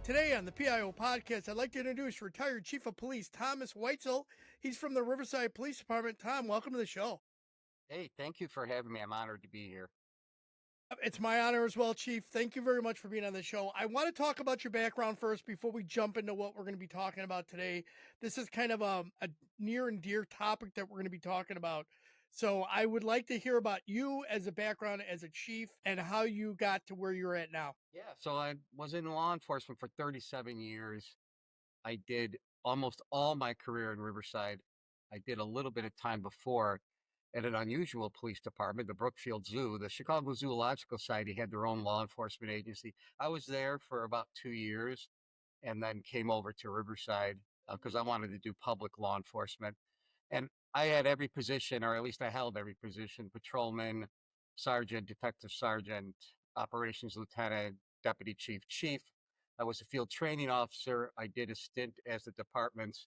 Today on the PIO podcast, I'd like to introduce retired Chief of Police Thomas Weitzel. He's from the Riverside Police Department. Tom, welcome to the show. Hey, thank you for having me. I'm honored to be here. It's my honor as well, Chief. Thank you very much for being on the show. I want to talk about your background first before we jump into what we're going to be talking about today. This is kind of a near and dear topic that we're going to be talking about. So I would like to hear about you as a background as a chief and how you got to where you're at now. Yeah, so I was in law enforcement for 37 years. I did almost all my career in Riverside. I did a little bit of time before at an unusual police department, the Brookfield Zoo. The Chicago Zoological Society had their own law enforcement agency. I was there for about 2 years and then came over to Riverside because I wanted to do public law enforcement. And I had every position, or at least I held every position: patrolman, sergeant, detective sergeant, operations lieutenant, deputy chief. I was a field training officer. I did a stint as the department's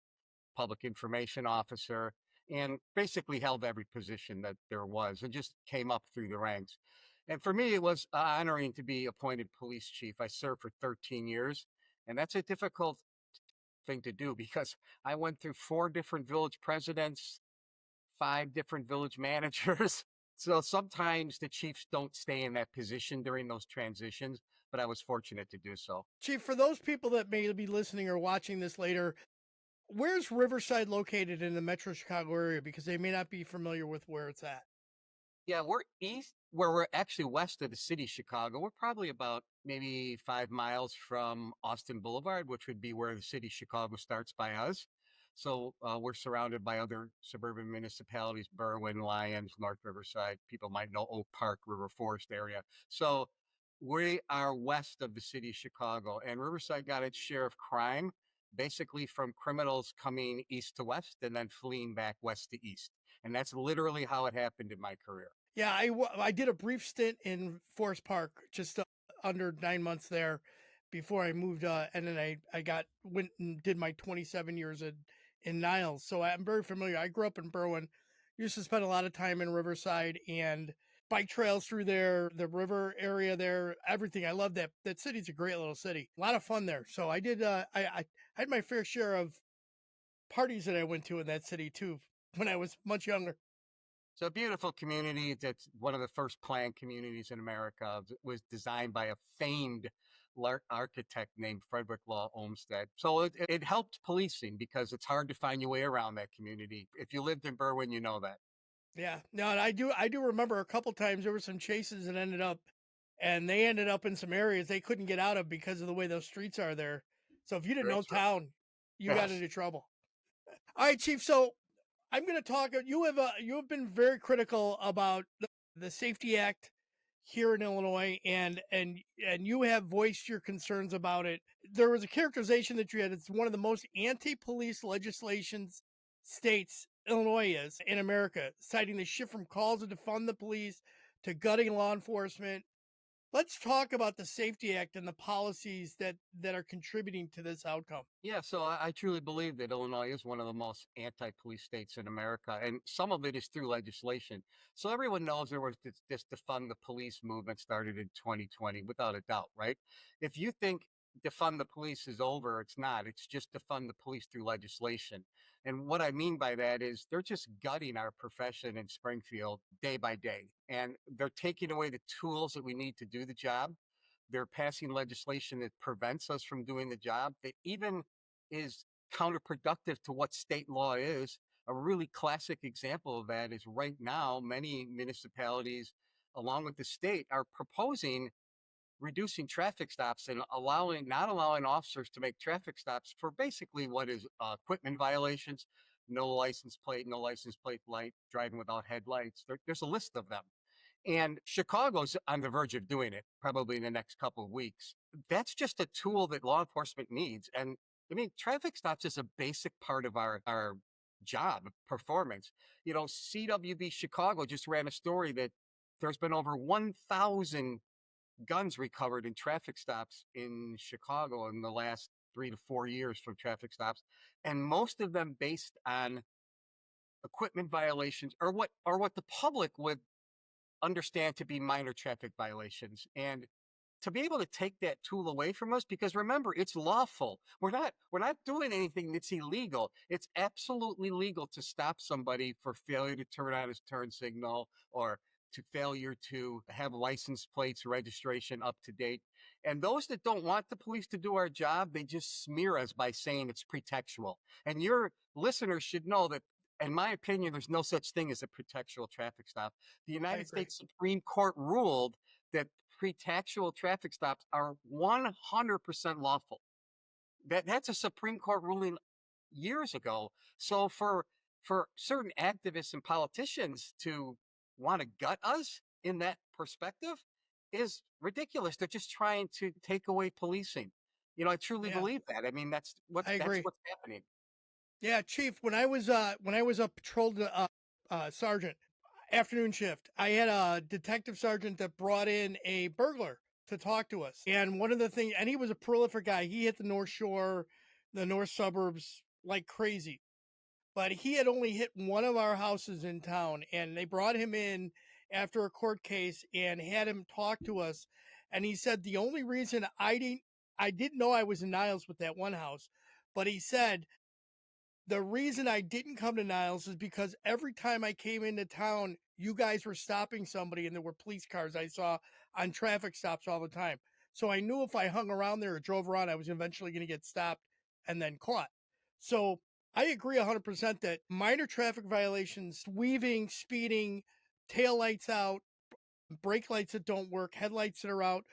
public information officer and basically held every position that there was and just came up through the ranks. And for me, it was honoring to be appointed police chief. I served for 13 years, and that's a difficult thing to do because I went through 4 different village presidents, 5 different village managers. So sometimes the chiefs don't stay in that position during those transitions, but I was fortunate to do so. Chief, for those people that may be listening or watching this later, where's Riverside located in the Metro Chicago area? Because they may not be familiar with where it's at. Yeah, we're east, where we're actually west of the city of Chicago. We're probably about maybe 5 miles from Austin Boulevard, which would be where the city of Chicago starts by us. So we're surrounded by other suburban municipalities: Berwyn, Lyons, North Riverside. People might know Oak Park, River Forest area. So we are west of the city of Chicago, and Riverside got its share of crime, basically from criminals coming east to west and then fleeing back west to east. And that's literally how it happened in my career. Yeah, I did a brief stint in Forest Park, just under 9 months there, before I moved. And then I went and did my 27 years in Niles. So I'm very familiar. I grew up in Berwyn, used to spend a lot of time in Riverside and bike trails through there, the river area there, everything. I love that. That city's a great little city. A lot of fun there. So I did. I had my fair share of parties that I went to in that city too when I was much younger. So a beautiful community. That's one of the first planned communities in America. It was designed by a famed architect named Frederick Law Olmsted. So it helped policing because it's hard to find your way around that community. If you lived in Berwyn, you know that. Yeah, no, and I do remember a couple times there were some chases that they ended up in some areas they couldn't get out of because of the way those streets are there. So if you didn't know That's right. town, you got Yes. into trouble. All right, Chief. So I'm going to talk. You have been very critical about the Safety Act here in Illinois, and you have voiced your concerns about it. There was a characterization that you had. It's one of the most anti-police legislations states Illinois is in America, citing the shift from calls to defund the police to gutting law enforcement. Let's talk about the Safety Act and the policies that are contributing to this outcome. Yeah, so I truly believe that Illinois is one of the most anti-police states in America, and some of it is through legislation. So everyone knows there was this defund the police movement started in 2020, without a doubt, right? If you think defund the police is over, it's not. It's just defund the police through legislation. And what I mean by that is they're just gutting our profession in Springfield day by day, and they're taking away the tools that we need to do the job. They're passing legislation that prevents us from doing the job, that even is counterproductive to what state law is. A really classic example of that is right now, many municipalities, along with the state, are proposing reducing traffic stops and not allowing officers to make traffic stops for basically what is equipment violations: no license plate light, driving without headlights. There's a list of them. And Chicago's on the verge of doing it probably in the next couple of weeks. That's just a tool that law enforcement needs. And I mean, traffic stops is a basic part of our job performance. You know, CWB Chicago just ran a story that there's been over 1,000 guns recovered in traffic stops in Chicago in the last 3 to 4 years from traffic stops. And most of them based on equipment violations or what the public would understand to be minor traffic violations. And to be able to take that tool away from us, because remember, it's lawful. We're not doing anything that's illegal. It's absolutely legal to stop somebody for failure to turn on his turn signal, or to failure to have license plates registration up to date. And those that don't want the police to do our job, they just smear us by saying it's pretextual. And your listeners should know that, in my opinion, there's no such thing as a pretextual traffic stop. The I United agree. States Supreme Court ruled that pretextual traffic stops are 100% lawful. That's a Supreme Court ruling years ago. So for certain activists and politicians to want to gut us in that perspective is ridiculous. They're just trying to take away policing. I truly Yeah, believe that. I mean, I that's agree. what's happening. Yeah, Chief. When I was a patrol sergeant, afternoon shift, I had a detective sergeant that brought in a burglar to talk to us. And one of the things, and he was a prolific guy. He hit the North Shore, the North suburbs like crazy. But he had only hit one of our houses in town, and they brought him in after a court case and had him talk to us. And he said the only reason I didn't know I was in Niles with that one house, but he said the reason I didn't come to Niles is because every time I came into town, you guys were stopping somebody and there were police cars I saw on traffic stops all the time. So I knew if I hung around there or drove around, I was eventually going to get stopped and then caught. So I agree 100% that minor traffic violations, weaving, speeding, tail lights out, brake lights that don't work, headlights that are out,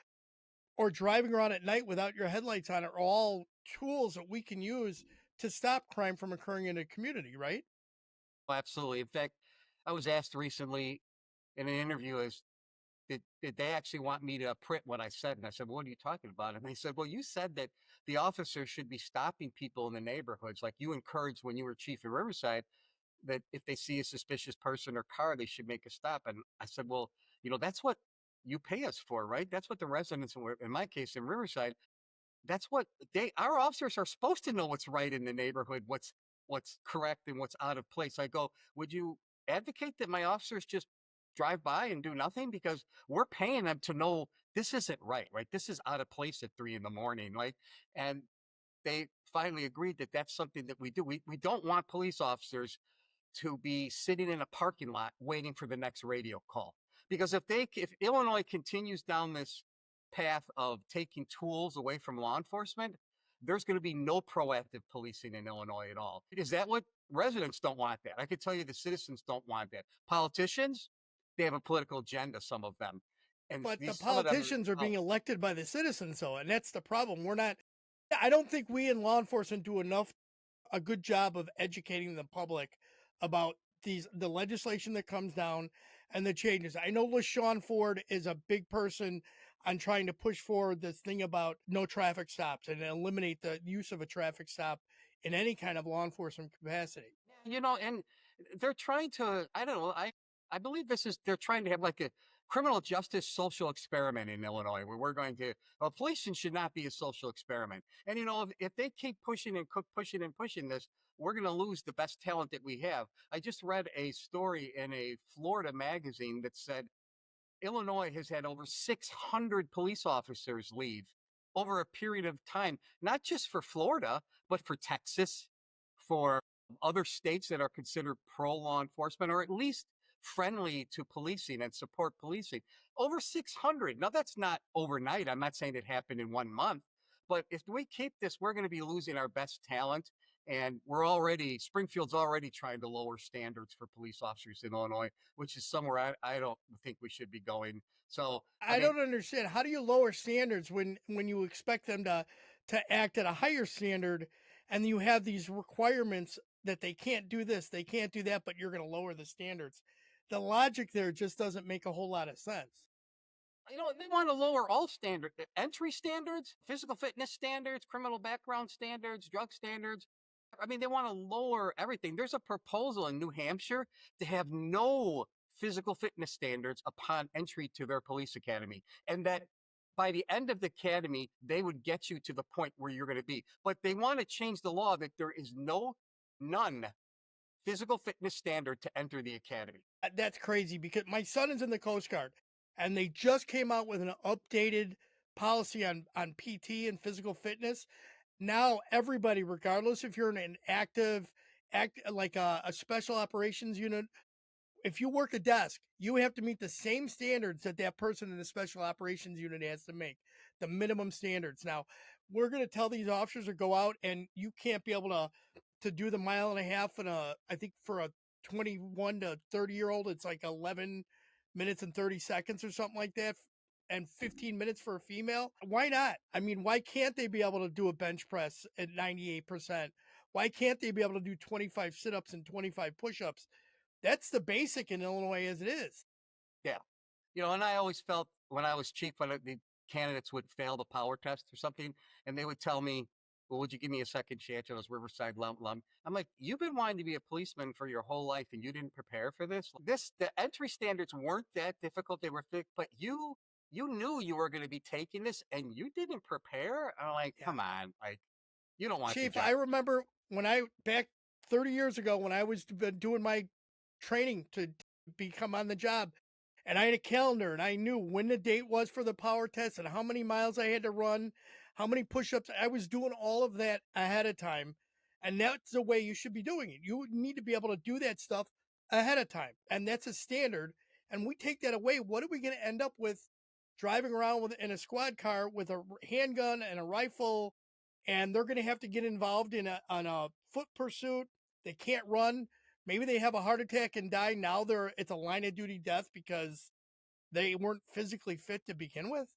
or driving around at night without your headlights on are all tools that we can use to stop crime from occurring in a community, right? Absolutely. In fact, I was asked recently in an interview, as did they actually want me to print what I said? And I said, well, what are you talking about? And they said, well, you said that the officers should be stopping people in the neighborhoods, like you encouraged when you were chief in Riverside, that if they see a suspicious person or car, they should make a stop. And I said, well, that's what you pay us for, right? That's what the residents, in my case, in Riverside, that's what our officers are supposed to know what's right in the neighborhood, what's correct and what's out of place. I go, would you advocate that my officers just drive by and do nothing? Because we're paying them to know this isn't right, right? This is out of place at 3 in the morning, right? And they finally agreed that that's something that we do. We don't want police officers to be sitting in a parking lot waiting for the next radio call. Because if Illinois continues down this path of taking tools away from law enforcement, there's going to be no proactive policing in Illinois at all. Is that what residents don't want? That I could tell you, the citizens don't want that. Politicians, they have a political agenda, some of them, and But the these some of them politicians are are. being elected by the citizens, though, and that's the problem. We're not. I don't think we in law enforcement do enough a good job of educating the public about the legislation that comes down and the changes. I know LaShawn Ford is a big person on trying to push forward this thing about no traffic stops and eliminate the use of a traffic stop in any kind of law enforcement capacity. And they're trying to, I don't know, I believe they're trying to have like a criminal justice social experiment in Illinois, where we're going to, well, policing should not be a social experiment. And, if they keep pushing and pushing and pushing this, we're going to lose the best talent that we have. I just read a story in a Florida magazine that said Illinois has had over 600 police officers leave over a period of time, not just for Florida, but for Texas, for other states that are considered pro law enforcement, or at least friendly to policing and support policing. Over 600. Now, that's not overnight. I'm not saying it happened in 1 month, but if we keep this, we're going to be losing our best talent. And Springfield's already trying to lower standards for police officers in Illinois, which is somewhere I don't think we should be going. So, I I mean, don't understand. How do you lower standards when you expect them to act at a higher standard and you have these requirements that they can't do this, they can't do that, but you're going to lower the standards. The logic there just doesn't make a whole lot of sense. they want to lower all entry standards, physical fitness standards, criminal background standards, drug standards. I mean, they want to lower everything. There's a proposal in New Hampshire to have no physical fitness standards upon entry to their police academy. And that by the end of the academy, they would get you to the point where you're going to be. But they want to change the law that there is none physical fitness standard to enter the academy. That's crazy because my son is in the Coast Guard and they just came out with an updated policy on PT and physical fitness. Now everybody, regardless if you're in an active act like a special operations unit, if you work a desk, you have to meet the same standards that that person in the special operations unit has to make, the minimum standards. Now, we're going to tell these officers to go out and you can't be able to do the mile and a half in a, I think for a 21 to 30-year-old, it's like 11 minutes and 30 seconds or something like that. And 15 minutes for a female. Why not? I mean, why can't they be able to do a bench press at 98%? Why can't they be able to do 25 sit ups and 25 push ups? That's the basic in Illinois as it is. Yeah. And I always felt when I was chief, when the candidates would fail the power test or something, and they would tell me, "Well, would you give me a second chance?" I was Riverside Lum. I'm like, "You've been wanting to be a policeman for your whole life, and you didn't prepare for this. The entry standards weren't that difficult; they were thick, but you knew you were going to be taking this, and you didn't prepare." I'm like, Yeah. "Come on, like you don't want the Chief, job." I remember when I back 30 years ago when I was doing my training to become on the job, and I had a calendar and I knew when the date was for the power test and how many miles I had to run, how many push-ups. I was doing all of that ahead of time. And that's the way you should be doing it. You need to be able to do that stuff ahead of time. And that's a standard. And we take that away. What are we going to end up with driving around with in a squad car with a handgun and a rifle, and they're going to have to get involved in a foot pursuit. They can't run. Maybe they have a heart attack and die. Now it's a line of duty death because they weren't physically fit to begin with.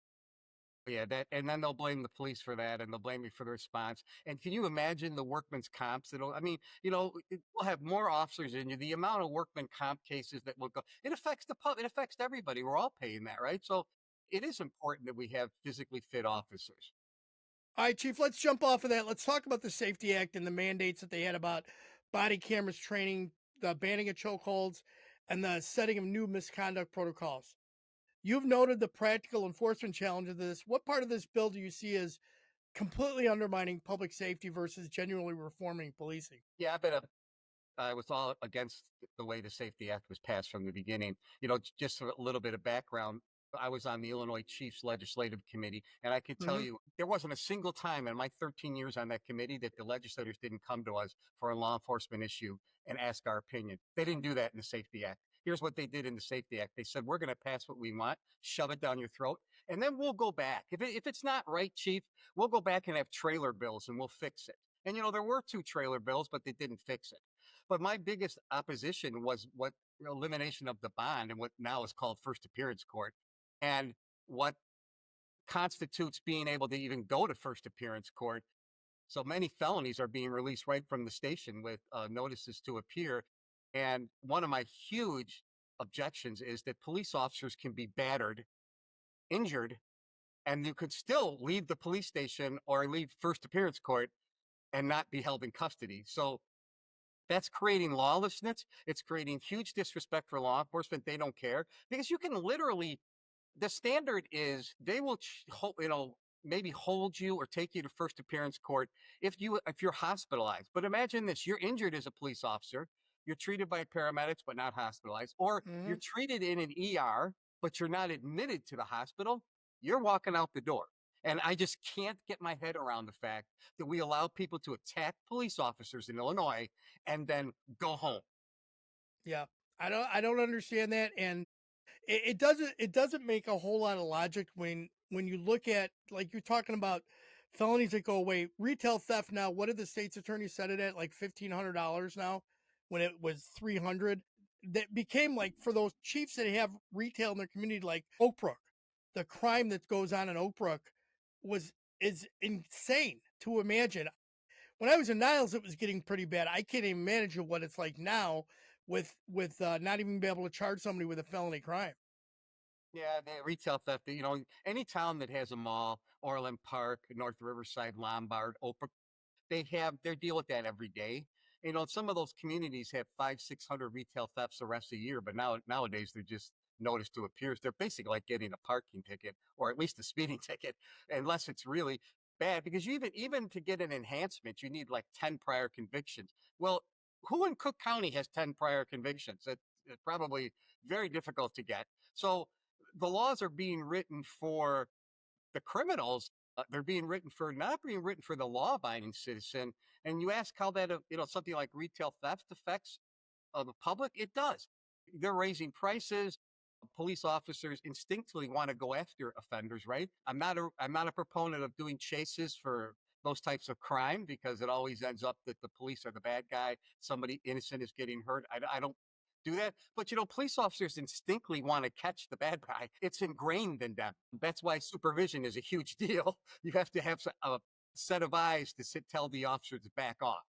Yeah, that, and then they'll blame the police for that, and they'll blame me for the response. And can you imagine the workman's comps? I mean, we'll have more officers in you. The amount of workman comp cases that will go, it affects the pub, it affects everybody. We're all paying that, right? So it is important that we have physically fit officers. All right, Chief, let's jump off of that. Let's talk about the Safety Act and the mandates that they had about body cameras training, the banning of chokeholds, and the setting of new misconduct protocols. You've noted the practical enforcement challenge of this. What part of this bill do you see as completely undermining public safety versus genuinely reforming policing? Yeah, I was all against the way the Safety Act was passed from the beginning. Just a little bit of background. I was on the Illinois Chiefs Legislative Committee, and I could tell Hmm. you there wasn't a single time in my 13 years on that committee that the legislators didn't come to us for a law enforcement issue and ask our opinion. They didn't do that in the Safety Act. Here's what they did in the Safety Act. They said, we're going to pass what we want, shove it down your throat, and then we'll go back. If it's not right, Chief, we'll go back and have trailer bills and we'll fix it. And, there were two trailer bills, but they didn't fix it. But my biggest opposition was what elimination of the bond and what now is called first appearance court, and what constitutes being able to even go to first appearance court. So many felonies are being released right from the station with notices to appear. And one of my huge objections is that police officers can be battered, injured, and you could still leave the police station or leave first appearance court and not be held in custody. So that's creating lawlessness. It's creating huge disrespect for law enforcement. They don't care because you can literally, the standard is they will, maybe hold you or take you to first appearance court if you're hospitalized. But imagine this: you're injured as a police officer, you're treated by paramedics but not hospitalized, or Hmm. you're treated in an ER but you're not admitted to the hospital. You're walking out the door. And I just can't get my head around the fact that we allow people to attack police officers in Illinois and then go home. Yeah, I don't understand that, and it doesn't make a whole lot of logic when you look at, like, you're talking about felonies that go away. Retail theft now, what did the state's attorney set it at? Like $1,500 now, when it was 300. That became, like, for those chiefs that have retail in their community, like Oak Brook, the crime that goes on in Oak Brook was is insane to imagine. When I was in Niles, it was getting pretty bad. I can't even imagine what it's like now with not even be able to charge somebody with a felony crime. Yeah, the retail theft, any town that has a mall, Orland Park, North Riverside, Lombard, Oprah, they deal with that every day. Some of those communities have 500, 600 retail thefts the rest of the year, but nowadays they're just notice to appears. They're basically like getting a parking ticket or at least a speeding ticket, unless it's really bad. Because even to get an enhancement, you need like 10 prior convictions. Well, who in Cook County has 10 prior convictions? It's probably very difficult to get. So the laws are being written for the criminals, they're being written for not being written for the law-abiding citizen. And you ask how that, something like retail theft affects the public. It does. They're raising prices. Police officers instinctively want to go after offenders, right? I'm not a proponent of doing chases for those types of crime because it always ends up that the police are the bad guy. Somebody innocent is getting hurt. I don't do that. But police officers instinctively want to catch the bad guy. It's ingrained in them. That's why supervision is a huge deal. You have to have a set of eyes to tell the officer to back off.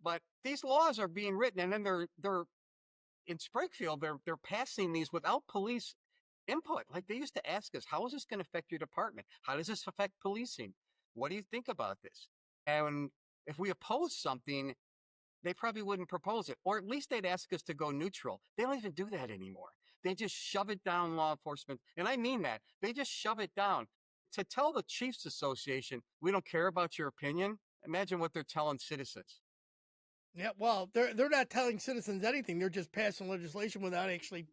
But these laws are being written, and then they're in Springfield. They're passing these without police input. Like they used to ask us, how is this going to affect your department? How does this affect policing? What do you think about this? And if we oppose something, they probably wouldn't propose it, or at least they'd ask us to go neutral. They don't even do that anymore. They just shove it down law enforcement. And I mean that. They just shove it down. To tell the Chiefs Association, we don't care about your opinion, imagine what they're telling citizens. Yeah, well, they're not telling citizens anything. They're just passing legislation without actually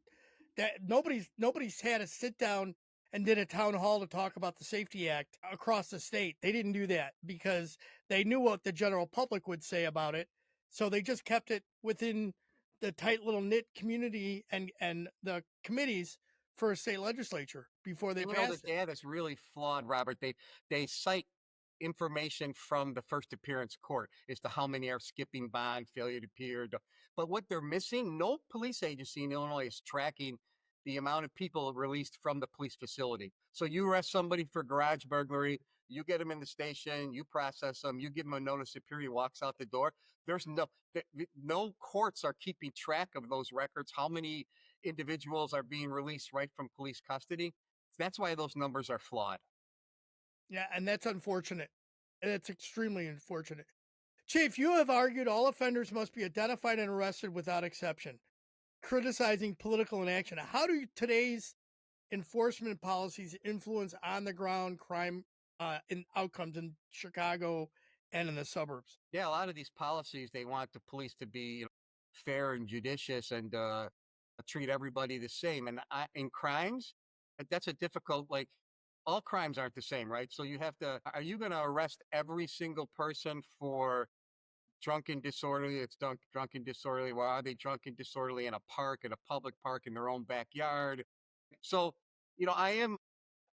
that nobody's had a sit down and did a town hall to talk about the Safety Act across the state. They didn't do that because they knew what the general public would say about it. So they just kept it within the tight little knit community and the committees for a state legislature before they And the passed it. data is really flawed, Robert. They cite information from the first appearance court as to how many are skipping bond, failure to appear. But what they're missing, no police agency in Illinois is tracking the amount of people released from the police facility. So you arrest somebody for garage burglary, you get them in the station, you process them, you give them a notice of appear, he walks out the door. There's no courts are keeping track of those records. How many individuals are being released right from police custody? That's why those numbers are flawed. Yeah, and that's unfortunate. And it's extremely unfortunate. Chief, you have argued all offenders must be identified and arrested without exception, criticizing political inaction. How do today's enforcement policies influence on the ground crime in outcomes in Chicago and in the suburbs? Yeah, a lot of these policies, they want the police to be fair and judicious and treat everybody the same. And in crimes, that's a difficult, like, all crimes aren't the same, right? So you have to, are you going to arrest every single person for drunken disorderly? It's drunken disorderly. Well, are they drunken disorderly in a park, in a public park, in their own backyard? So,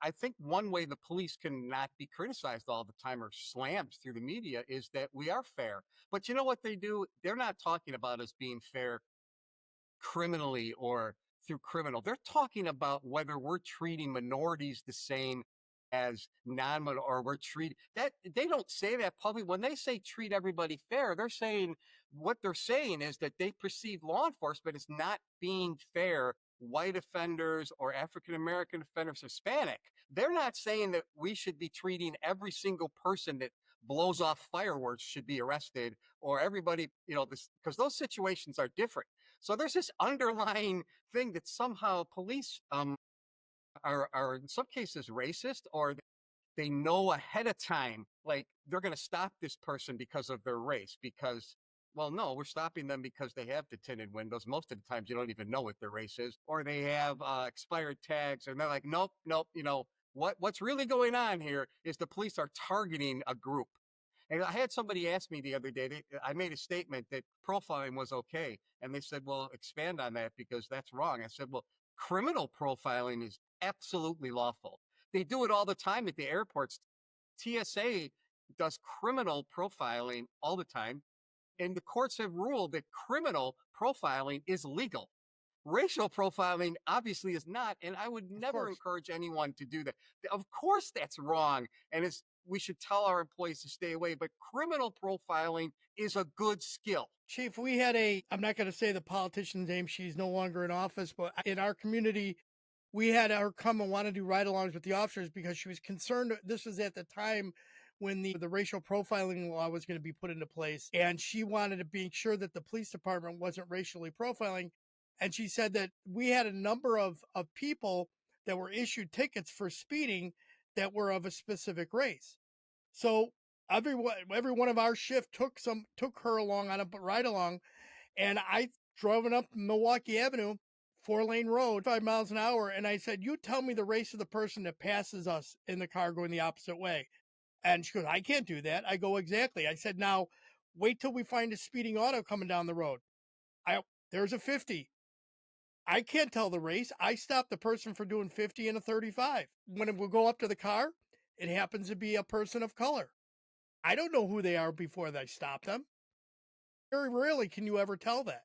I think one way the police can not be criticized all the time or slammed through the media is that we are fair. But you know what they do? They're not talking about us being fair criminally or through criminal. They're talking about whether we're treating minorities the same as non or we're treating that. They don't say that publicly. When they say treat everybody fair, they're saying what they're saying is that they perceive law enforcement as not being fair. White offenders or African American offenders, Hispanic. They're not saying that we should be treating every single person that blows off fireworks should be arrested, or everybody, this, because those situations are different. So there's this underlying thing that somehow police are in some cases racist, or they know ahead of time, like they're going to stop this person because of their race. Because, well, no, we're stopping them because they have the tinted windows. Most of the times, you don't even know what their race is, or they have expired tags, and they're like, nope, nope. What's really going on here is the police are targeting a group. And I had somebody ask me the other day, I made a statement that profiling was okay. And they said, well, expand on that because that's wrong. I said, well, criminal profiling is absolutely lawful. They do it all the time at the airports. TSA does criminal profiling all the time. And the courts have ruled that criminal profiling is legal. Racial profiling obviously is not, and I would Of never course. encourage anyone to do that. Of course, that's wrong, and we should tell our employees to stay away. But criminal profiling is a good skill. Chief, I'm not going to say the politician's name, she's no longer in office, but in our community, we had her come and want to do ride alongs with the officers because she was concerned. This was at the time when the racial profiling law was going to be put into place. And she wanted to be sure that the police department wasn't racially profiling. And she said that we had a number of people that were issued tickets for speeding that were of a specific race. So every one of our shift took her along on a ride along, and I drove up Milwaukee Avenue 4-lane road, 5 miles an hour. And I said, "You tell me the race of the person that passes us in the car going the opposite way." And she goes, "I can't do that." I go, "Exactly." I said, "Now wait till we find a speeding auto coming down the road. I There's a 50. I can't tell the race. I stopped the person for doing 50 in a 35. When we go up to the car, it happens to be a person of color. I don't know who they are before I stop them. Very rarely can you ever tell that.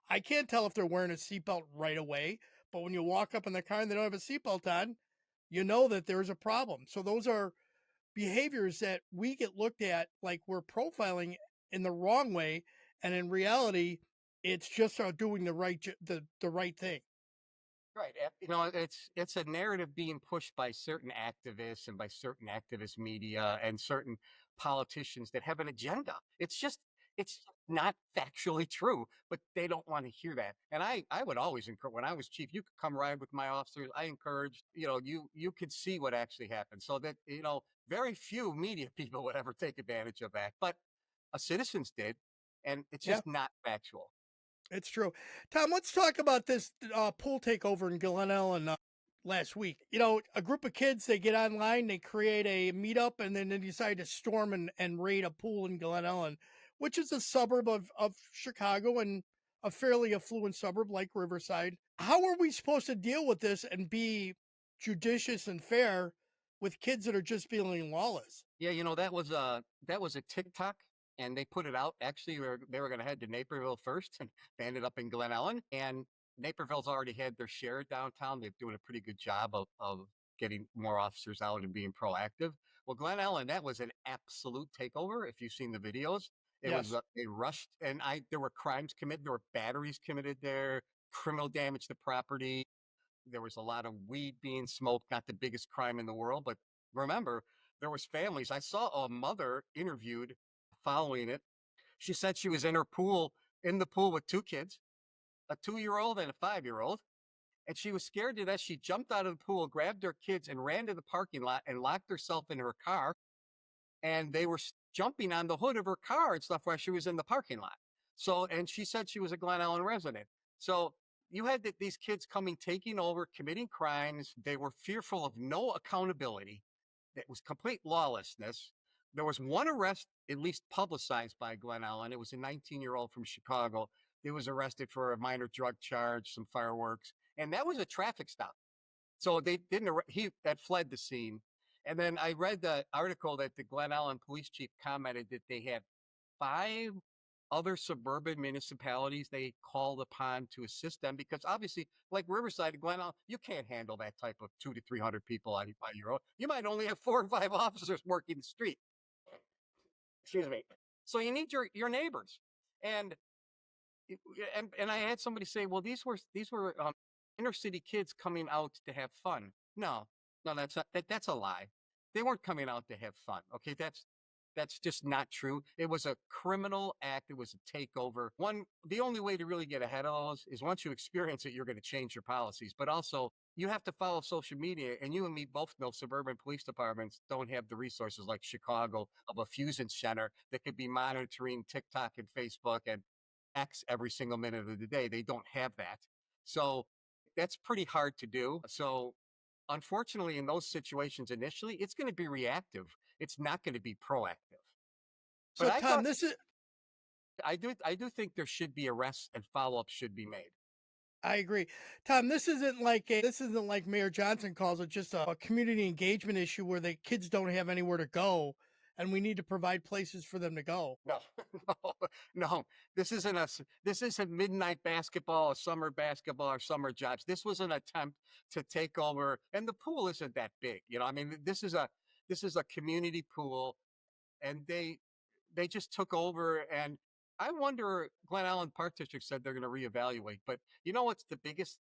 I can't tell if they're wearing a seatbelt right away, but when you walk up in the car and they don't have a seatbelt on, you know that there's a problem. So those are behaviors that we get looked at like we're profiling in the wrong way, and in reality, it's just doing the right thing. Right. It's a narrative being pushed by certain activists and by certain activist media and certain politicians that have an agenda. It's not factually true, but they don't want to hear that. And I would always encourage, when I was chief, you could come ride with my officers. I encouraged, you could see what actually happened, so that, very few media people would ever take advantage of that. But citizens did, and it's Yeah. just not factual. It's true. Tom, let's talk about this pool takeover in Glen Ellen last week. A group of kids, they get online, they create a meetup, and then they decide to storm and raid a pool in Glen Ellen, which is a suburb of Chicago and a fairly affluent suburb like Riverside. How are we supposed to deal with this and be judicious and fair with kids that are just being lawless? Yeah, that was a TikTok, and they put it out. Actually, they were going to head to Naperville first, and they ended up in Glen Ellen. And Naperville's already had their share downtown. They're doing a pretty good job of getting more officers out and being proactive. Well, Glen Ellen, that was an absolute takeover. If you've seen the videos, it was Yes. they rushed, and I there were crimes committed. There were batteries committed there, criminal damage to property. There was a lot of weed being smoked, not the biggest crime in the world, but remember, there was families. I saw a mother interviewed following it. She said she was in the pool with two kids, a 2-year old and a 5-year old. And she was scared to death. She jumped out of the pool, grabbed her kids, and ran to the parking lot and locked herself in her car, and they were jumping on the hood of her car and stuff while she was in the parking lot. So, and she said she was a Glen Ellen resident. So you had these kids coming, taking over, committing crimes. They were fearful of no accountability. It was complete lawlessness. There was one arrest, at least publicized by Glen Ellen. It was a 19-year-old from Chicago. He was arrested for a minor drug charge, some fireworks, and that was a traffic stop. So they didn't, he that fled the scene. And then I read the article that the Glen Ellen police chief commented that they had 5 other suburban municipalities they called upon to assist them, because obviously, like Riverside and Glen Ellen, you can't handle that type of 2 to 300 people on your own. You might only have 4 or 5 officers working the street. Excuse me. So you need your neighbors. And and I had somebody say, "Well, these were inner city kids coming out to have fun." No, no, that's a lie. They weren't coming out to have fun. Okay, that's just not true. It was a criminal act. It was a takeover. The only way to really get ahead of those is once you experience it, you're going to change your policies. But also, you have to follow social media. And you and me both know suburban police departments don't have the resources like Chicago of a fusion center that could be monitoring TikTok and Facebook and X every single minute of the day. They don't have that. So that's pretty hard to do. So unfortunately, in those situations initially, it's going to be reactive. It's not going to be proactive. But So Tom, this is I do think there should be arrests and follow-ups should be made. I agree. Tom, this isn't like Mayor Johnson calls it, just a community engagement issue where the kids don't have anywhere to go and we need to provide places for them to go. No, no, no. This isn't midnight basketball, or summer basketball, or summer jobs. This was an attempt to take over, and the pool isn't that big. I mean, this is a community pool, and they just took over. And I wonder, Glen Allen Park District said they're going to reevaluate, but you know what's the biggest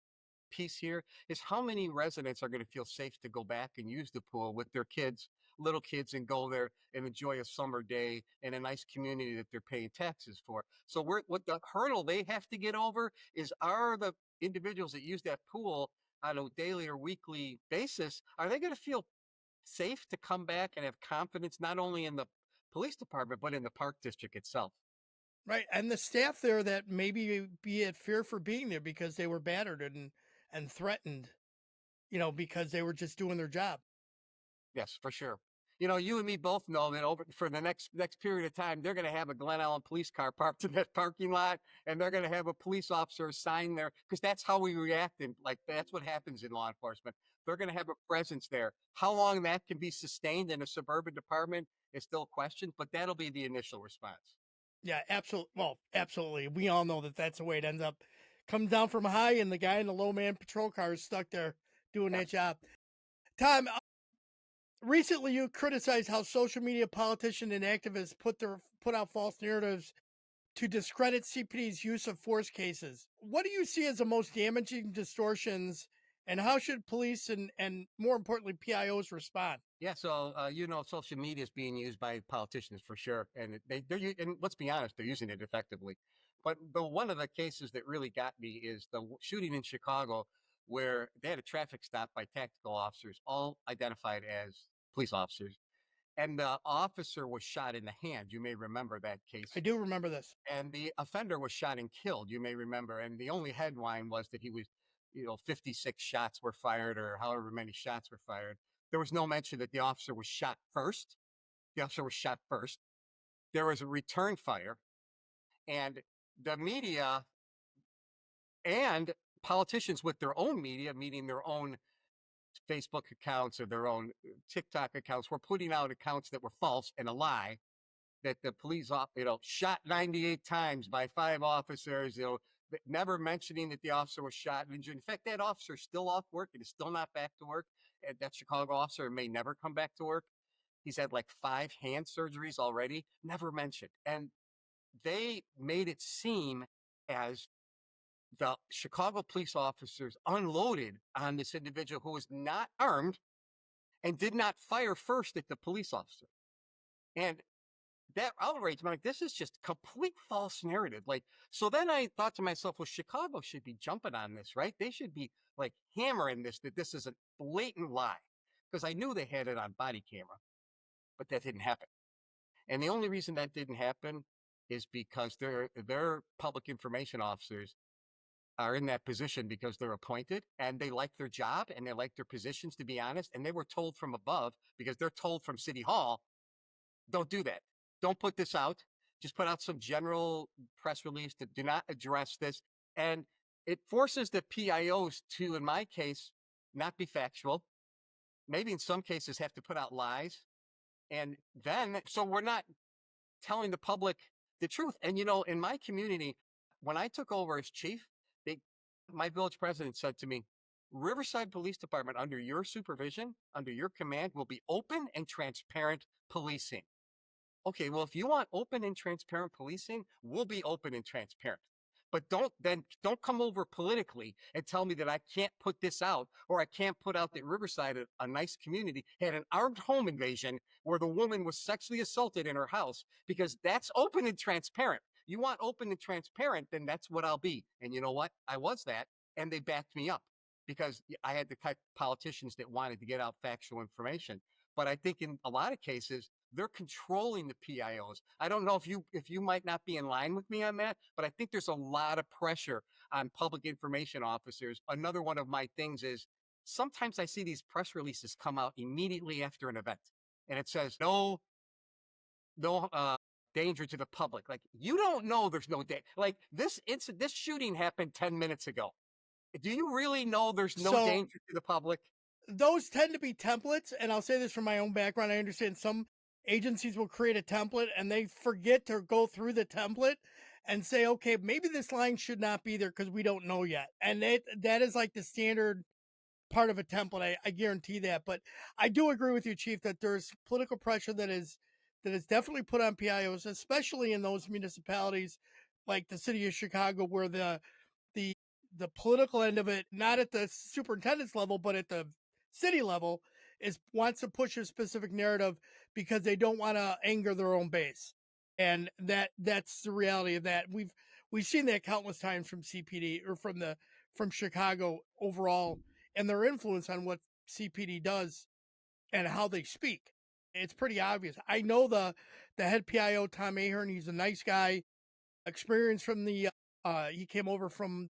piece here is how many residents are going to feel safe to go back and use the pool with their kids, little kids, and go there and enjoy a summer day in a nice community that they're paying taxes for. So what the hurdle they have to get over is, are the individuals that use that pool on a daily or weekly basis, are they going to feel safe to come back and have confidence not only in the police department but in the park district itself? Right, and the staff there that maybe be at fear for being there because they were battered and threatened, because they were just doing their job. Yes, for sure. You and me both know that over for the next period of time, they're going to have a Glen Ellen police car parked in that parking lot, and they're going to have a police officer sign there because that's how we react, and like that's what happens in law enforcement. They're going to have a presence there. How long that can be sustained in a suburban department is still questioned, but that'll be the initial response. Yeah, absolutely. Well, absolutely. We all know that that's the way it ends up. Comes down from high, and the guy in the low man patrol car is stuck there doing that Yes. job. Tom, recently you criticized how social media politicians and activists put out false narratives to discredit CPD's use of force cases. What do you see as the most damaging distortions, and how should police and more importantly PIOs respond? Yeah, so social media is being used by politicians for sure, and and let's be honest, they're using it effectively. But the one of the cases that really got me is the shooting in Chicago, where they had a traffic stop by tactical officers, all identified as police officers, and the officer was shot in the hand. You may remember that I case, do remember this. and the offender was shot and killed. You may remember, and the only headline was that he was, 56 shots were fired, or however many shots were fired. There was no mention that the officer was shot first. The officer was shot first. There was a return fire, and the media and politicians with their own media, meaning their own Facebook accounts or their own TikTok accounts, were putting out accounts that were false and a lie that the police shot 98 times by 5 officers, never mentioning that the officer was shot and injured. In fact, that officer is still off work and is still not back to work. And that Chicago officer may never come back to work. He's had like 5 hand surgeries already, never mentioned. And they made it seem as the Chicago police officers unloaded on this individual who was not armed and did not fire first at the police officer. And that outraged me. Like, this is just complete false narrative. Like, so then I thought to myself, well, Chicago should be jumping on this, right? They should be like hammering this, that this is a blatant lie. Because I knew they had it on body camera, but that didn't happen. And the only reason that didn't happen is because their public information officers are in that position because they're appointed and they like their job and they like their positions, to be honest. And they were told from above because they're told from City Hall, don't do that. Don't put this out. Just put out some general press release that do not address this. And it forces the PIOs to, in my case, not be factual. Maybe in some cases have to put out lies. And then, so we're not telling the public the truth. And, in my community, when I took over as chief, they, my village president said to me, Riverside Police Department, under your supervision, under your command, will be open and transparent policing. Okay, well, if you want open and transparent policing, we'll be open and transparent. But don't come over politically and tell me that I can't put this out, or I can't put out that Riverside, a nice community, had an armed home invasion where the woman was sexually assaulted in her house, because that's open and transparent. You want open and transparent, then that's what I'll be. And you know what? I was that, and they backed me up because I had the type of politicians that wanted to get out factual information. But I think in a lot of cases, they're controlling the PIOs. I don't know if you might not be in line with me on that, but I think there's a lot of pressure on public information officers. Another one of my things is sometimes I see these press releases come out immediately after an event, and it says no danger to the public. Like, you don't know there's no danger. Like, this shooting happened 10 minutes ago. Do you really know there's no So danger to the public? those tend to be templates, and I'll say this from my own background. I understand some agencies will create a template and they forget to go through the template and say, okay, maybe this line should not be there because we don't know yet. And that is like the standard part of a template. I guarantee that. But I do agree with you, Chief, that there's political pressure that is definitely put on PIOs, especially in those municipalities like the city of Chicago, where the the political end of it, not at the superintendent's level, but at the city level, is wants to push a specific narrative because they don't want to anger their own base. And that's the reality of that. We've seen that countless times from CPD or from Chicago overall, and their influence on what CPD does and how they speak. It's pretty obvious. I know the head PIO, Tom Ahern. He's a nice guy. experience from he came over from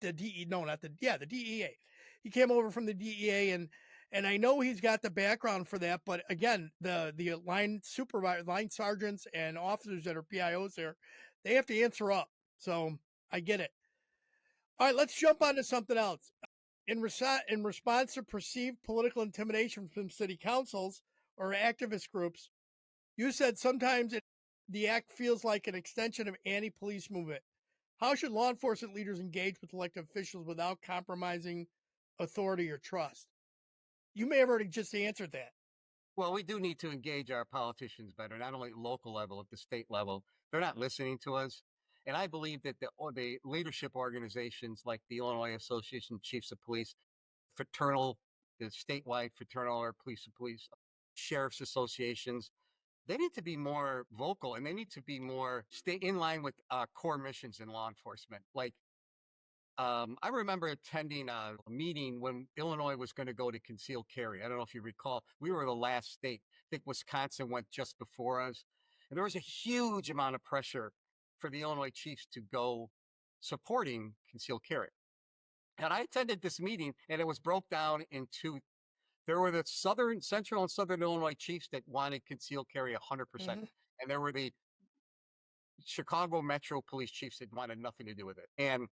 the DE, no, not the, yeah, the DEA. He came over from the DEA, and I know he's got the background for that, but again, the line supervisor, line sergeants and officers that are PIOs there, they have to answer up. So I get it. All right, let's jump on to something else. In response to perceived political intimidation from city councils or activist groups, you said sometimes the act feels like an extension of anti-police movement. How should law enforcement leaders engage with elected officials without compromising authority or trust? You may have already just answered that. Well, we do need to engage our politicians better, not only at local level, at the state level. They're not listening to us. And I believe that the leadership organizations like the Illinois Association of Chiefs of Police, fraternal, the statewide fraternal or police, sheriff's associations, they need to be more vocal and they need to be more stay in line with core missions in law enforcement. Like I remember attending a meeting when Illinois was going to go to concealed carry. I don't know if you recall, we were the last state. I think Wisconsin went just before us. And there was a huge amount of pressure for the Illinois chiefs to go supporting concealed carry. And I attended this meeting and it was broke down into there were the central and southern Illinois chiefs that wanted concealed carry 100%. Mm-hmm. And there were the Chicago Metro Police chiefs that wanted nothing to do with it. And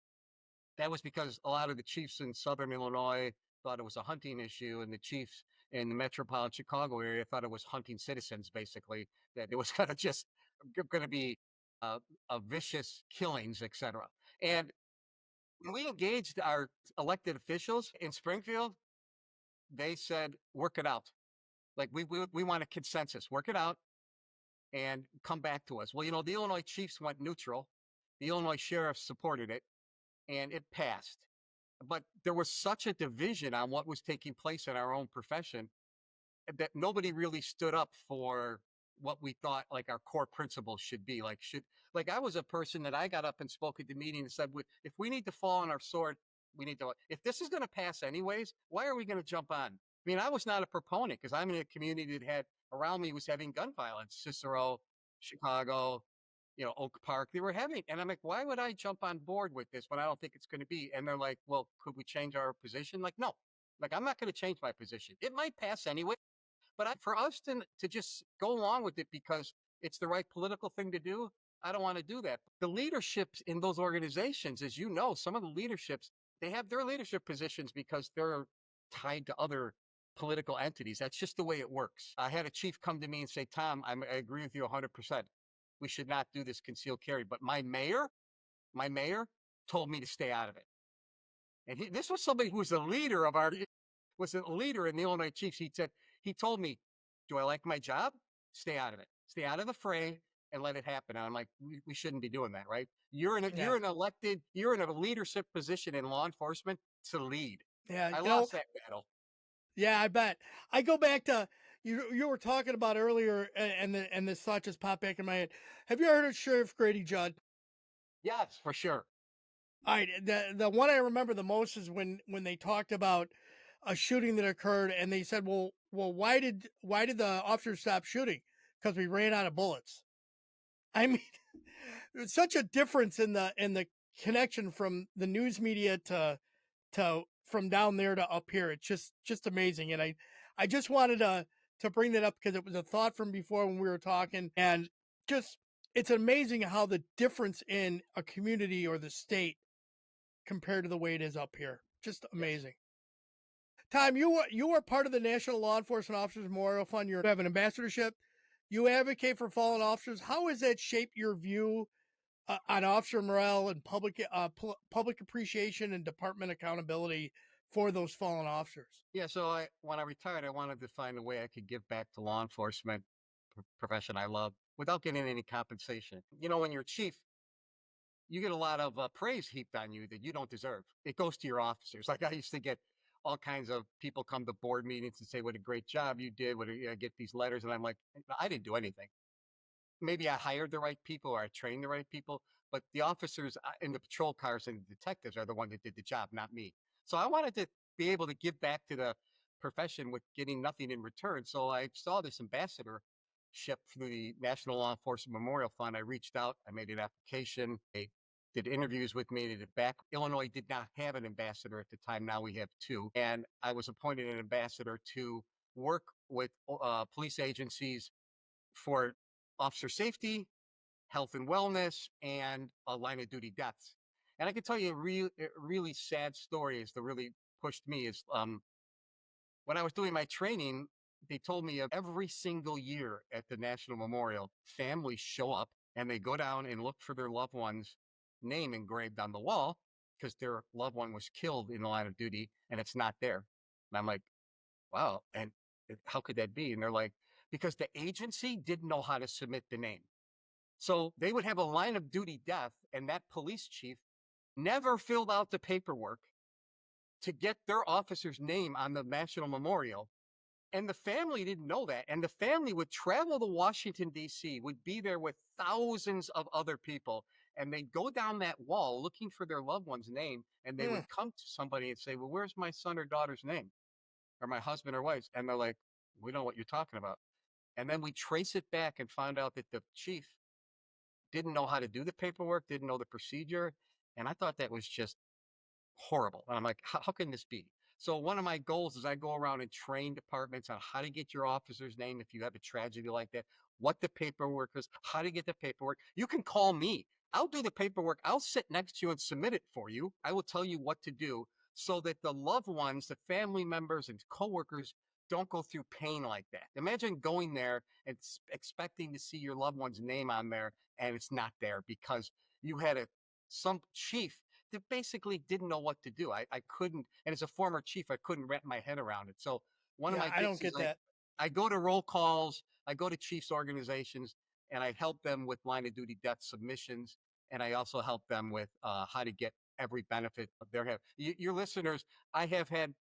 that was because a lot of the chiefs in Southern Illinois thought it was a hunting issue, and the chiefs in the metropolitan Chicago area thought it was hunting citizens, basically, that it was kind of just going to be a vicious killings, etc. And when we engaged our elected officials in Springfield, they said, work it out. Like, we want a consensus, work it out and come back to us. Well, the Illinois chiefs went neutral. The Illinois sheriff supported it and it passed. But there was such a division on what was taking place in our own profession that nobody really stood up for what we thought like our core principles should be. Like I was a person that I got up and spoke at the meeting and said, if we need to fall on our sword, we need to. If this is going to pass anyways, why are we going to jump on? I mean, I was not a proponent because I'm in a community that had around me was having gun violence, Cicero, Chicago, Oak Park, they were having, and I'm like, why would I jump on board with this when I don't think it's going to be? And they're like, well, could we change our position? Like, no, like I'm not going to change my position. It might pass anyway, but for us to just go along with it because it's the right political thing to do, I don't want to do that. The leaderships in those organizations, as you know, some of the leaderships, they have their leadership positions because they're tied to other political entities. That's just the way it works. I had a chief come to me and say, Tom, I agree with you 100%. We should not do this concealed carry. But my mayor told me to stay out of it. And this was somebody who was a leader was a leader in the Illinois Chiefs. He told me, do I like my job? Stay out of it. Stay out of the fray and let it happen. And I'm like, we shouldn't be doing that, right? Yeah, You're in a leadership position in law enforcement to lead. yeah, I lost that battle. yeah. I bet. I go back to you. You were talking about earlier, and this thought just popped back in my head. Have you heard of Sheriff Grady Judd? Yes, for sure. All right, the one I remember the most is when they talked about a shooting that occurred, and they said, well, why did the officer stop shooting? Because we ran out of bullets. I mean, it's such a difference in the connection from the news media to from down there to up here. It's just amazing, and I just wanted to bring that up because it was a thought from before when we were talking, and just it's amazing how the difference in a community or the state compared to the way it is up here. Just Yes. amazing. Tom, you were part of the National Law Enforcement Officers Memorial Fund. You have an ambassadorship. You advocate for fallen officers. How has that shaped your view on officer morale and public appreciation and department accountability for those fallen officers? Yeah. So when I retired, I wanted to find a way I could give back to law enforcement profession I love without getting any compensation. When you're a chief, you get a lot of praise heaped on you that you don't deserve. It goes to your officers. Like I used to get all kinds of people come to board meetings and say, what a great job you did. I get these letters. And I'm like, I didn't do anything. Maybe I hired the right people or I trained the right people, but the officers in the patrol cars and the detectives are the one that did the job, not me. So I wanted to be able to give back to the profession with getting nothing in return. So I saw this ambassador ship through the National Law Enforcement Memorial Fund. I reached out, I made an application. They did interviews with me. They did back. Illinois did not have an ambassador at the time. Now we have two. And I was appointed an ambassador to work with police agencies for officer safety, health and wellness, and line of duty deaths. And I can tell you a really sad story is that really pushed me is when I was doing my training, they told me of every single year at the National Memorial, families show up and they go down and look for their loved one's name engraved on the wall because their loved one was killed in the line of duty and it's not there. And I'm like, wow. And how could that be? And they're like, because the agency didn't know how to submit the name. So they would have a line of duty death, and that police chief never filled out the paperwork to get their officer's name on the national memorial. And the family didn't know that. And the family would travel to Washington, D.C., would be there with thousands of other people. And they'd go down that wall looking for their loved one's name. And they Mm. would come to somebody and say, well, where's my son or daughter's name? Or my husband or wife's? And they're like, we know what you're talking about. And then we trace it back and found out that the chief didn't know how to do the paperwork, didn't know the procedure. And I thought that was just horrible. And I'm like, how can this be? So one of my goals is I go around and train departments on how to get your officer's name if you have a tragedy like that, what the paperwork is, how to get the paperwork. You can call me. I'll do the paperwork. I'll sit next to you and submit it for you. I will tell you what to do so that the loved ones, the family members and coworkers don't go through pain like that. Imagine going there and expecting to see your loved one's name on there and it's not there because you had some chief that basically didn't know what to do. I couldn't, and as a former chief, I couldn't wrap my head around it. So one of Yeah, my I don't gigs is get that. I go to roll calls, I go to chiefs organizations, and I help them with line of duty death submissions, and I also help them with how to get every benefit of their have. Your listeners, I have had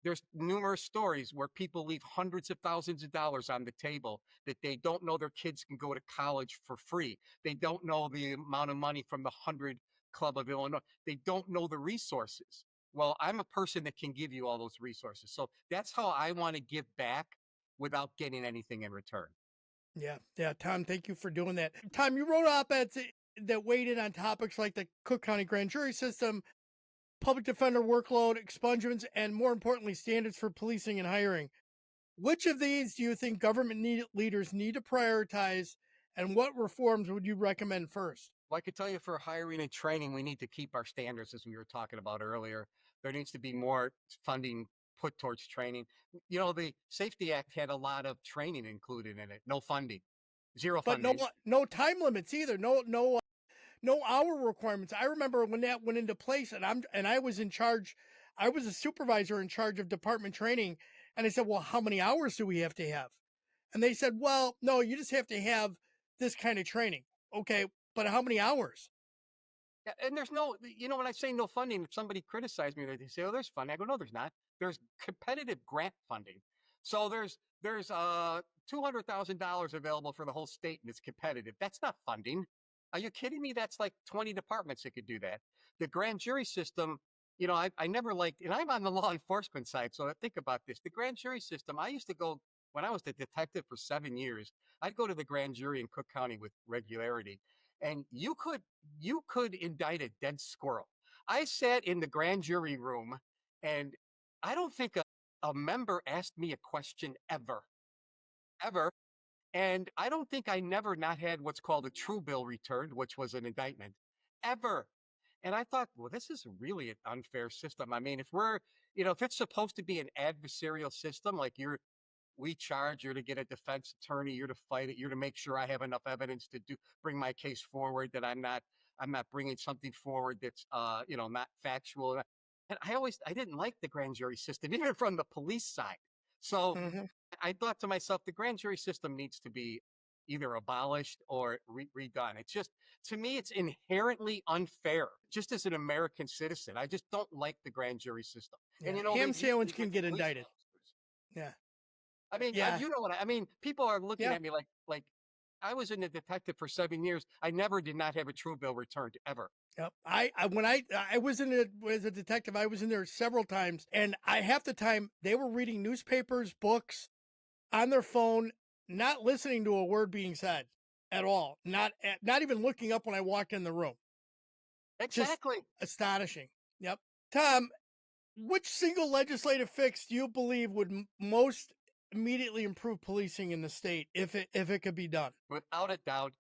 there's numerous stories where people leave hundreds of thousands of dollars on the table that they don't know their kids can go to college for free. They don't know the amount of money from the 100 Club of Illinois. They don't know the resources. Well, I'm a person that can give you all those resources. So that's how I want to give back without getting anything in return. Yeah, yeah, Tom, thank you for doing that. Tom, you wrote op-eds that weighed in on topics like the Cook County grand jury system, public defender workload, expungements, and more importantly, standards for policing and hiring. Which of these do you think leaders need to prioritize, and what reforms would you recommend first? Well, I could tell you for hiring and training, we need to keep our standards as we were talking about earlier. There needs to be more funding put towards training. You know, the Safety Act had a lot of training included in it, no funding, zero But no, funding. no time limits either. No hour requirements. I remember when that went into place, and I was in charge. I was a supervisor in charge of department training, and I said, "Well, how many hours do we have to have?" And they said, "Well, no, you just have to have this kind of training." Okay, but how many hours? Yeah, and there's no, you know, when I say no funding, if somebody criticized me, they say, "Oh, there's funding." I go, "No, there's not. There's competitive grant funding. So there's $200,000 available for the whole state, and it's competitive. That's not funding. Are you kidding me? That's like 20 departments that could do that. The grand jury system, you know, I never liked, and I'm on the law enforcement side, so think about this. The grand jury system, I used to go when I was the detective for 7 years. I'd go to the grand jury in Cook County with regularity, and you could indict a dead squirrel. I sat in the grand jury room, and I don't think a member asked me a question ever, ever. And I don't think I never not had what's called a true bill returned, which was an indictment, ever. And I thought, well, this is really an unfair system. I mean, if it's supposed to be an adversarial system, like we charge you're to get a defense attorney, you're to fight it, you're to make sure I have enough evidence to bring my case forward, that I'm not bringing something forward that's not factual. And I didn't like the grand jury system even from the police side. So Hmm. I thought to myself, the grand jury system needs to be either abolished or redone. It's just, to me, it's inherently unfair. Just as an American citizen, I just don't like the grand jury system. And Yeah, they ham use it sandwich can against get police indicted. officers. Yeah, I mean, yeah, you know what I mean? People are looking yeah. at me like I was in a detective for 7 years. I never did not have a true bill returned ever. Yep. I when I was in it as a detective, I was in there several times, and I half the time they were reading newspapers, books on their phone. not listening to a word being said at all. Not even looking up when I walked in the room. Just Exactly. astonishing. Yep. Tom, which single legislative fix do you believe would most immediately improve policing in the state if it could be done? Without a doubt,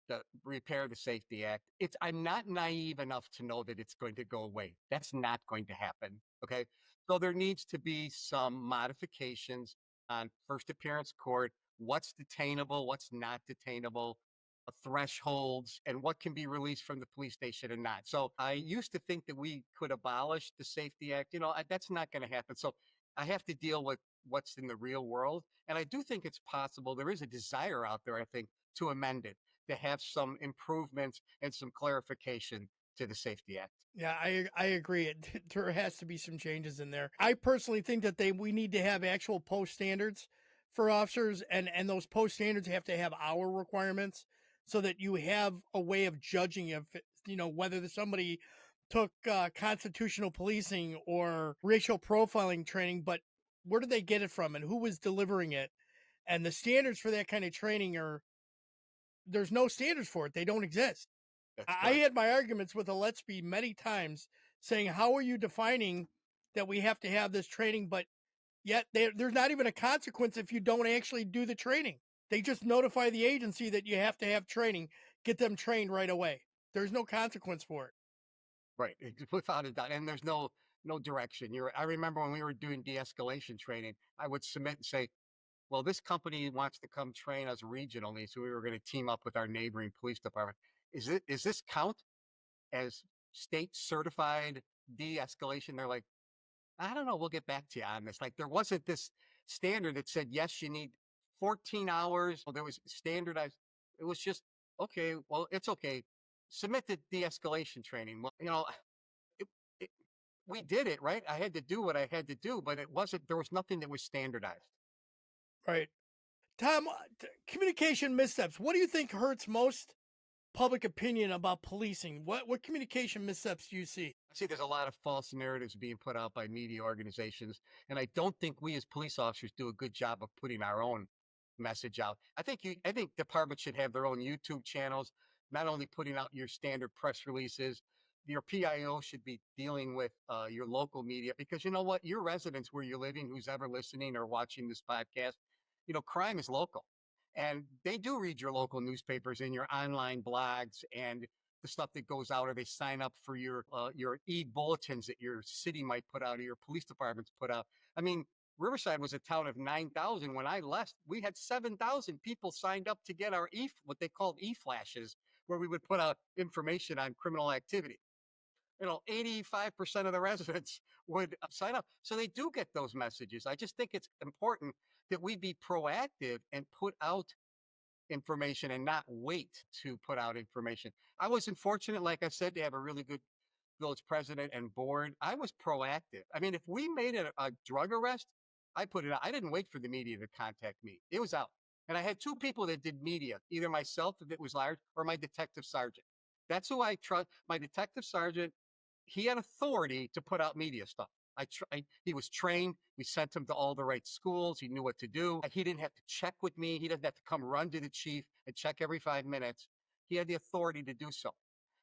the repair the Safety Act. It's I'm not naive enough to know that it's going to go away. That's not going to happen. Okay. So there needs to be some modifications on first appearance court, what's detainable, what's not detainable, thresholds, and what can be released from the police station and not. So I used to think that we could abolish the Safety Act. That's not going to happen. So I have to deal with what's in the real world. And I do think it's possible. There is a desire out there, I think, to amend it, to have some improvements and some clarification to the Safety Act. Yeah, I agree. There has to be some changes in there. I personally think that we need to have actual post standards for officers, and those post standards have to have hour requirements so that you have a way of judging if whether somebody took constitutional policing or racial profiling training, but where did they get it from and who was delivering it? And the standards for that kind of training are there's no standards for it. They don't exist. That's I correct. had my arguments with Aletsby many times saying, how are you defining that we have to have this training, but yet there's not even a consequence if you don't actually do the training. They just notify the agency that you have to have training, get them trained right away. There's no consequence for it. Right. Without a doubt. And there's no direction. I remember when we were doing de-escalation training, I would submit and say, well, this company wants to come train us regionally, so we were going to team up with our neighboring police department. Is this count as state certified de-escalation? They're like, I don't know, we'll get back to you on this. Like there wasn't this standard that said, yes, you need 14 hours. Well, there was standardized. It was just, okay, well, it's okay. Submit the de-escalation training. Well, it, it, we did it, right? I had to do what I had to do, but there was nothing that was standardized. Right. Tom, communication missteps. What do you think hurts most public opinion about policing? What communication missteps do you see? I see there's a lot of false narratives being put out by media organizations, and I don't think we as police officers do a good job of putting our own message out. I think departments should have their own YouTube channels, not only putting out your standard press releases. Your PIO should be dealing with your local media because you know what, your residents where you're living, who's ever listening or watching this podcast, crime is local, and they do read your local newspapers and your online blogs and the stuff that goes out, or they sign up for your e-bulletins that your city might put out or your police departments put out. I mean, Riverside was a town of 9,000. When I left, we had 7,000 people signed up to get our what they called e-flashes, where we would put out information on criminal activity. 85% of the residents would sign up. So they do get those messages. I just think it's important that we be proactive and put out information and not wait to put out information. I was unfortunate, like I said, to have a really good village president and board. I was proactive. I mean, if we made a drug arrest, I put it out. I didn't wait for the media to contact me. It was out. And I had two people that did media, either myself, if it was large, or my detective sergeant. That's who I trust. My detective sergeant, he had authority to put out media stuff. He was trained. We sent him to all the right schools. He knew what to do. He didn't have to check with me. He doesn't have to come run to the chief and check every 5 minutes. He had the authority to do so.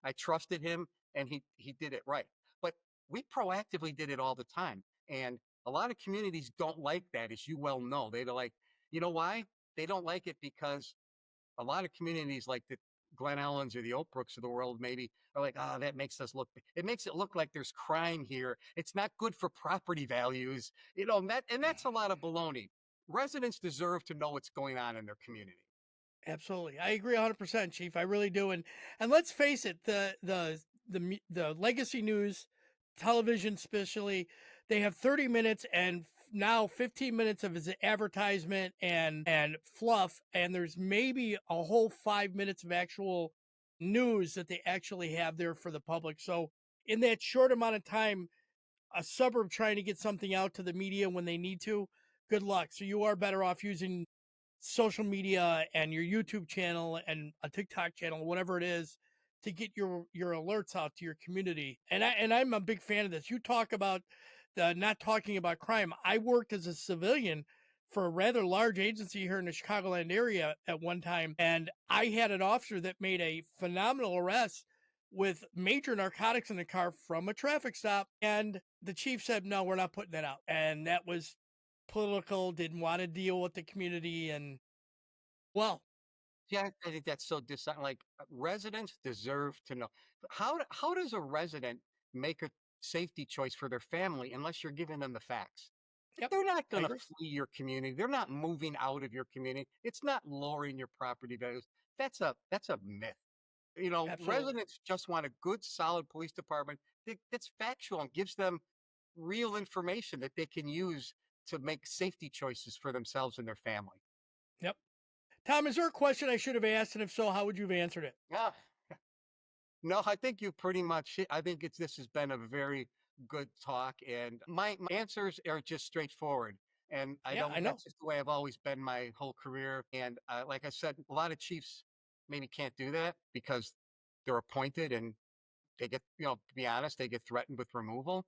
I trusted him and he did it right. But we proactively did it all the time. And a lot of communities don't like that, as you well know. They're like, you know why? They don't like it because a lot of communities like the Glen Ellens or the Oak Brooks of the world maybe are like, oh, that makes us look, it makes it look like there's crime here. It's not good for property values, and that's a lot of baloney. Residents deserve to know what's going on in their community. Absolutely. I agree 100%, chief. I really do. And let's face it, the legacy news television especially, they have 30 minutes and now 15 minutes of his advertisement and fluff, and there's maybe a whole 5 minutes of actual news that they actually have there for the public. So in that short amount of time, a suburb trying to get something out to the media when they need to, good luck. So you are better off using social media and your YouTube channel and a TikTok channel, whatever it is, to get your alerts out to your community. And I'm a big fan of this. You talk about the not talking about crime. I worked as a civilian for a rather large agency here in the Chicagoland area at one time. And I had an officer that made a phenomenal arrest with major narcotics in the car from a traffic stop. And the chief said, no, we're not putting that out. And that was political, didn't want to deal with the community. And well, Yeah, I think that's so like residents deserve to know how does a resident make a safety choice for their family unless you're giving them the facts? yep, They're not I going to agree. flee your community. They're not moving out of your community. It's not lowering your property values. That's a myth. Absolutely. Residents just want a good, solid police department that's factual and gives them real information that they can use to make safety choices for themselves and their family. Yep. Tom, is there a question I should have asked? And if so, how would you have answered it? Yeah. No, I think you pretty much I think this has been a very good talk, and my answers are just straightforward. And I Yeah, I don't, know. that's just the way I've always been my whole career. And like I said, a lot of chiefs maybe can't do that because they're appointed and they get, to be honest, they get threatened with removal.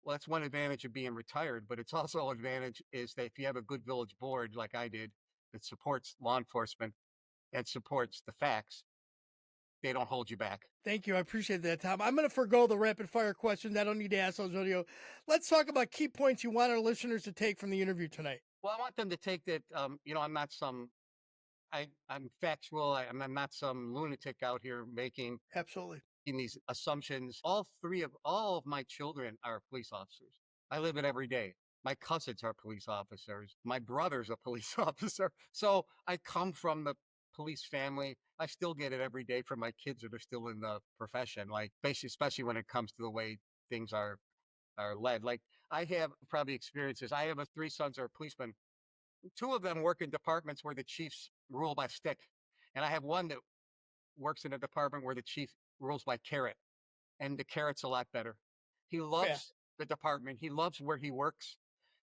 Well, that's one advantage of being retired, but it's also an advantage is that if you have a good village board like I did that supports law enforcement and supports the facts, they don't hold you back. Thank you. I appreciate that, Tom. I'm going to forego the rapid fire questions. I don't need to ask those video. Let's talk about key points you want our listeners to take from the interview tonight. Well, I want them to take that. I'm not some. I'm factual. I'm not some lunatic out here Absolutely. making these assumptions. All of my children are police officers. I live it every day. My cousins are police officers. My brother's a police officer. So I come from the police family. I still get it every day from my kids that are still in the profession. Like basically, especially when it comes to the way things are led. Like I have probably experiences. I have three sons are policemen. Two of them work in departments where the chiefs rule by stick, and I have one that works in a department where the chief rules by carrot, and the carrot's a lot better. He Yeah. loves the department. He loves where he works.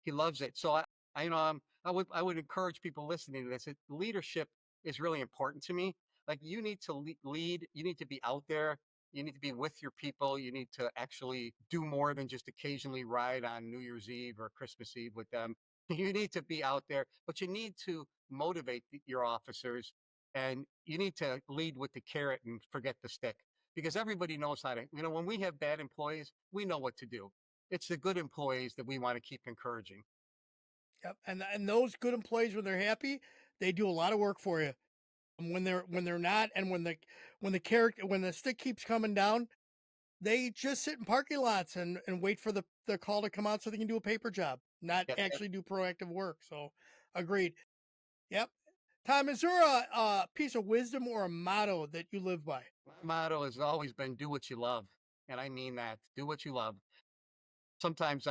He loves it. So I would encourage people listening to this. Leadership is really important to me. Like you need to lead. You need to be out there. You need to be with your people. You need to actually do more than just occasionally ride on New Year's Eve or Christmas Eve with them. You need to be out there, but you need to motivate your officers, and you need to lead with the carrot and forget the stick because everybody knows how to, when we have bad employees, we know what to do. It's the good employees that we want to keep encouraging. Yep. And those good employees, when they're happy, they do a lot of work for you. And when they're not, and when the stick keeps coming down, they just sit in parking lots and wait for the call to come out so they can do a paper job, not Yep. actually do proactive work. So agreed. Yep. Tom, is there a piece of wisdom or a motto that you live by? My motto has always been do what you love. And I mean that do what you love. Sometimes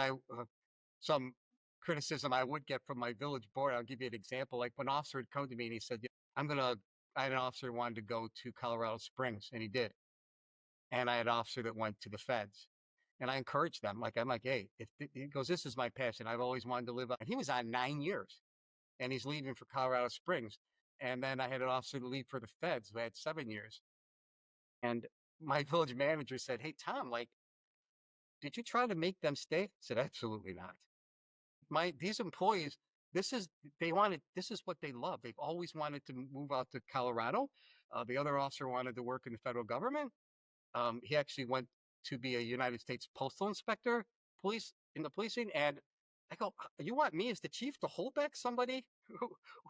some criticism I would get from my village board, I'll give you an example. Like when an officer had come to me and he said, "Yeah, I had an officer who wanted to go to Colorado Springs, and he did. And I had an officer that went to the feds. And I encouraged them. I'm like, hey, he goes, this is my passion. I've always wanted to live on. And he was on 9 years and he's leaving for Colorado Springs. And then I had an officer to leave for the feds who had 7 years. And my village manager said, hey, Tom, like, did you try to make them stay? I said, absolutely not. These employees, this is what they love. They've always wanted to move out to Colorado. The other officer wanted to work in the federal government. He actually went to be a United States postal inspector, police in the policing. And I go, you want me as the chief to hold back somebody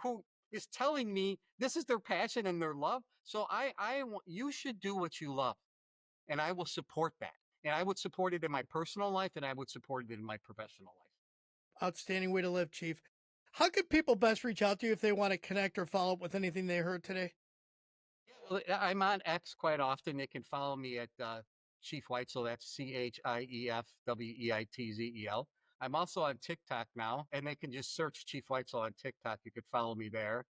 who is telling me this is their passion and their love? So you should do what you love, and I will support that. And I would support it in my personal life, and I would support it in my professional life. Outstanding way to live, Chief. How can people best reach out to you if they want to connect or follow up with anything they heard today? Well, I'm on X quite often. They can follow me at Chief Weitzel. That's ChiefWeitzel. I'm also on TikTok now, and they can just search Chief Weitzel on TikTok. You could follow me there.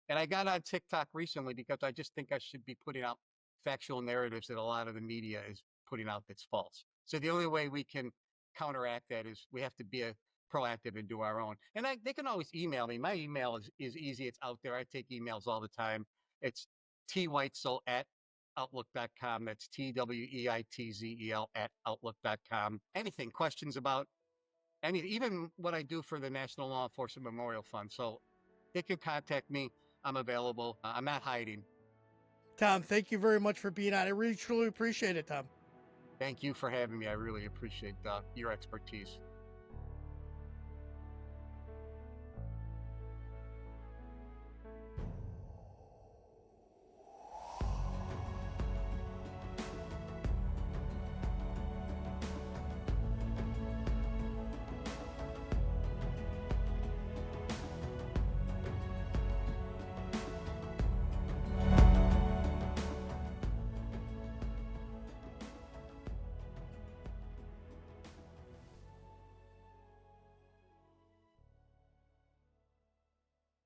And I got on TikTok recently because I just think I should be putting out factual narratives that a lot of the media is putting out that's false. So the only way we can counteract that is we have to be proactive and do our own. And they can always email me. My email is easy. It's out there. I take emails all the time. It's tweitzel at outlook.com. That's TWEITZEL at outlook.com. Anything, questions about And even what I do for the National Law Enforcement Memorial Fund. So they can contact me. I'm available. I'm not hiding. Tom, thank you very much for being on. I really truly appreciate it, Tom. Thank you for having me. I really appreciate your expertise.